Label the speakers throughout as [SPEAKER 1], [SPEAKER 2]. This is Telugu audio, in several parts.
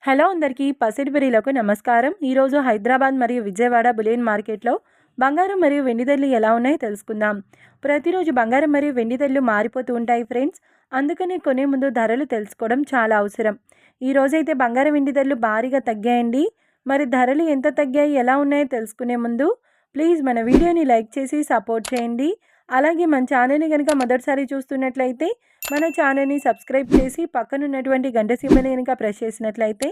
[SPEAKER 1] హలో అందరికీ పసిడిబిరీలకు నమస్కారం. ఈరోజు హైదరాబాద్ మరియు విజయవాడ బులియన్ మార్కెట్లో బంగారం మరియు వెండి ధరలు ఎలా ఉన్నాయో తెలుసుకుందాం. ప్రతిరోజు బంగారం మరియు వెండి ధరలు మారిపోతూ ఉంటాయి ఫ్రెండ్స్. అందుకని కొనే ముందు ధరలు తెలుసుకోవడం చాలా అవసరం. ఈరోజైతే బంగారం వెండి ధరలు భారీగా తగ్గాయండి. మరి ధరలు ఎంత తగ్గాయి, ఎలా ఉన్నాయో తెలుసుకునే ముందు ప్లీజ్ మన వీడియోని లైక్ చేసి సపోర్ట్ చేయండి. అలాగే మన ఛానల్ని కనుక మొదటిసారి చూస్తున్నట్లయితే మన ఛానల్ని సబ్స్క్రైబ్ చేసి పక్కనున్నటువంటి గంట సింబల్ని కనుక ప్రెస్ చేసినట్లయితే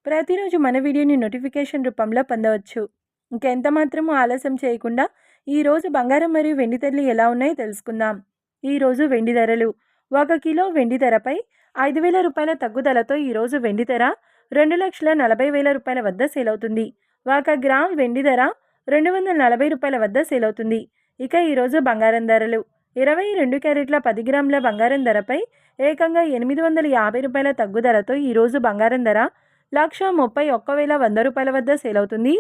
[SPEAKER 1] ప్రతిరోజు మన వీడియోని నోటిఫికేషన్ రూపంలో పొందవచ్చు. ఇంకెంత మాత్రమూ ఆలస్యం చేయకుండా ఈరోజు బంగారం మరియు వెండి ధరలు ఎలా ఉన్నాయో తెలుసుకుందాం. ఈరోజు వెండి ధరలు: 1 కిలో వెండి ధరపై 5,000 రూపాయల తగ్గుదలతో ఈరోజు వెండి ధర 2,40,000 రూపాయల వద్ద సేల్ అవుతుంది. 1 గ్రామ్ వెండి ధర 240 రూపాయల వద్ద సేల్ అవుతుంది. ఇక ఈరోజు బంగారం ధరలు: 22 క్యారెట్ల 10 గ్రాముల బంగారం ధరపై ఏకంగా 850 రూపాయల తగ్గుదలతో ఈరోజు బంగారం ధర 1,31,100 రూపాయల వద్ద సేల్ అవుతుంది.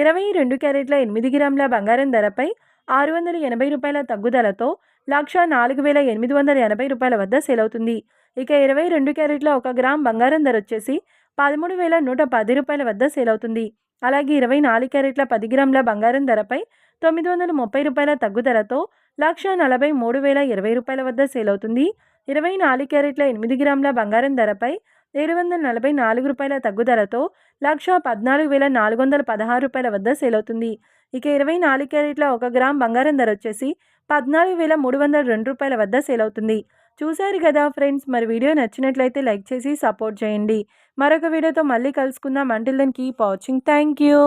[SPEAKER 1] 22 క్యారెట్ల 8 గ్రాముల బంగారం ధరపై 680 రూపాయల తగ్గుదలతో 1,04,880 రూపాయల వద్ద సేల్ అవుతుంది. ఇక 22 క్యారెట్ల 1 గ్రామ్ బంగారం ధర వచ్చేసి 13,110 రూపాయల వద్ద సేల్ అవుతుంది. అలాగే 24 క్యారెట్ల 10 గ్రాముల బంగారం ధరపై 930 రూపాయల తగ్గుదలతో 1,43,020 రూపాయల వద్ద సేల్ అవుతుంది. 24 క్యారెట్ల 8 గ్రాముల బంగారం ధరపై 744 రూపాయల తగ్గుదలతో 1,14,416 రూపాయల వద్ద సేల్ అవుతుంది. ఇక 24 క్యారెట్ల 1 గ్రామ్ బంగారం ధర వచ్చేసి 14,302 రూపాయల వద్ద సేల్ అవుతుంది. చూశారు కదా ఫ్రెండ్స్, మరి వీడియో నచ్చినట్లయితే లైక్ చేసి సపోర్ట్ చేయండి. మరొక వీడియోతో మళ్ళీ కలుసుకుందాం. Until then keep watching. Thank you.